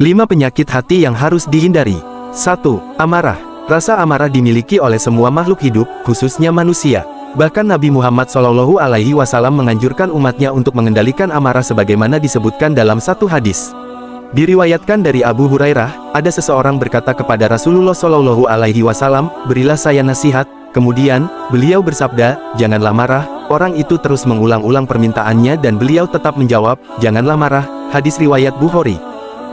5 penyakit hati yang harus dihindari. 1. Amarah. Rasa amarah dimiliki oleh semua makhluk hidup, khususnya manusia. Bahkan Nabi Muhammad SAW menganjurkan umatnya untuk mengendalikan amarah sebagaimana disebutkan dalam satu hadis. Diriwayatkan dari Abu Hurairah, ada seseorang berkata kepada Rasulullah SAW, "Berilah saya nasihat." Kemudian, beliau bersabda, "Janganlah marah." Orang itu terus mengulang-ulang permintaannya dan beliau tetap menjawab, "Janganlah marah." Hadis riwayat Bukhari.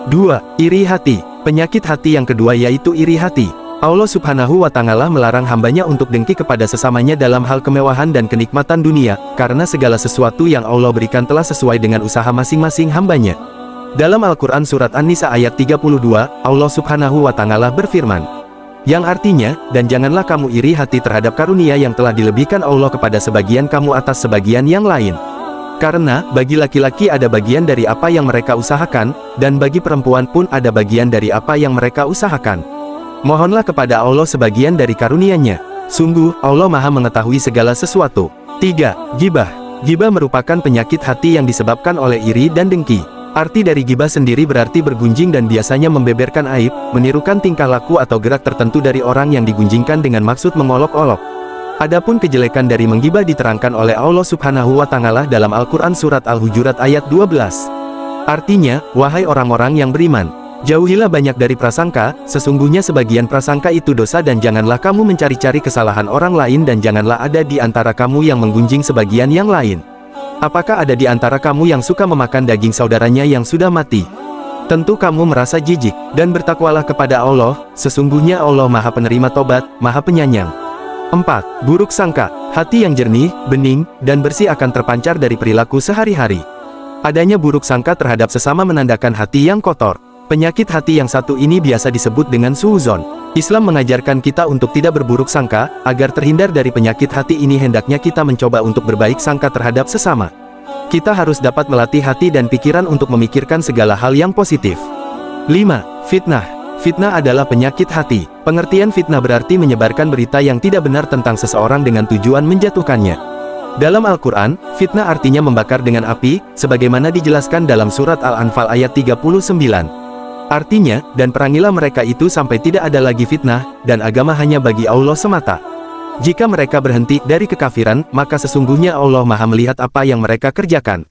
2. Iri hati. Penyakit hati yang kedua yaitu iri hati. Allah Subhanahu wa Ta'ala melarang hambanya untuk dengki kepada sesamanya dalam hal kemewahan dan kenikmatan dunia, karena segala sesuatu yang Allah berikan telah sesuai dengan usaha masing-masing hambanya. Dalam Al-Quran Surat An-Nisa ayat 32, Allah Subhanahu wa Ta'ala berfirman, yang artinya, dan janganlah kamu iri hati terhadap karunia yang telah dilebihkan Allah kepada sebagian kamu atas sebagian yang lain. Karena, bagi laki-laki ada bagian dari apa yang mereka usahakan, dan bagi perempuan pun ada bagian dari apa yang mereka usahakan. Mohonlah kepada Allah sebagian dari karunia-Nya. Sungguh, Allah Maha mengetahui segala sesuatu. 3. Gibah. Gibah merupakan penyakit hati yang disebabkan oleh iri dan dengki. Arti dari gibah sendiri berarti bergunjing dan biasanya membeberkan aib, menirukan tingkah laku atau gerak tertentu dari orang yang digunjingkan dengan maksud mengolok-olok. Adapun kejelekan dari menggibah diterangkan oleh Allah Subhanahu wa Ta'ala dalam Al-Quran Surat Al-Hujurat ayat 12. Artinya, wahai orang-orang yang beriman, jauhilah banyak dari prasangka, sesungguhnya sebagian prasangka itu dosa dan janganlah kamu mencari-cari kesalahan orang lain dan janganlah ada di antara kamu yang menggunjing sebagian yang lain. Apakah ada di antara kamu yang suka memakan daging saudaranya yang sudah mati? Tentu kamu merasa jijik, dan bertakwalah kepada Allah, sesungguhnya Allah Maha Penerima Tobat, Maha Penyayang. 4. Buruk sangka. Hati yang jernih, bening, dan bersih akan terpancar dari perilaku sehari-hari. Adanya buruk sangka terhadap sesama menandakan hati yang kotor. Penyakit hati yang satu ini biasa disebut dengan suudzon. Islam mengajarkan kita untuk tidak berburuk sangka, agar terhindar dari penyakit hati ini hendaknya kita mencoba untuk berbaik sangka terhadap sesama. Kita harus dapat melatih hati dan pikiran untuk memikirkan segala hal yang positif. 5. Fitnah. Fitnah adalah penyakit hati. Pengertian fitnah berarti menyebarkan berita yang tidak benar tentang seseorang dengan tujuan menjatuhkannya. Dalam Al-Quran, fitnah artinya membakar dengan api, sebagaimana dijelaskan dalam surat Al-Anfal ayat 39. Artinya, dan perangilah mereka itu sampai tidak ada lagi fitnah, dan agama hanya bagi Allah semata. Jika mereka berhenti dari kekafiran, maka sesungguhnya Allah Maha melihat apa yang mereka kerjakan.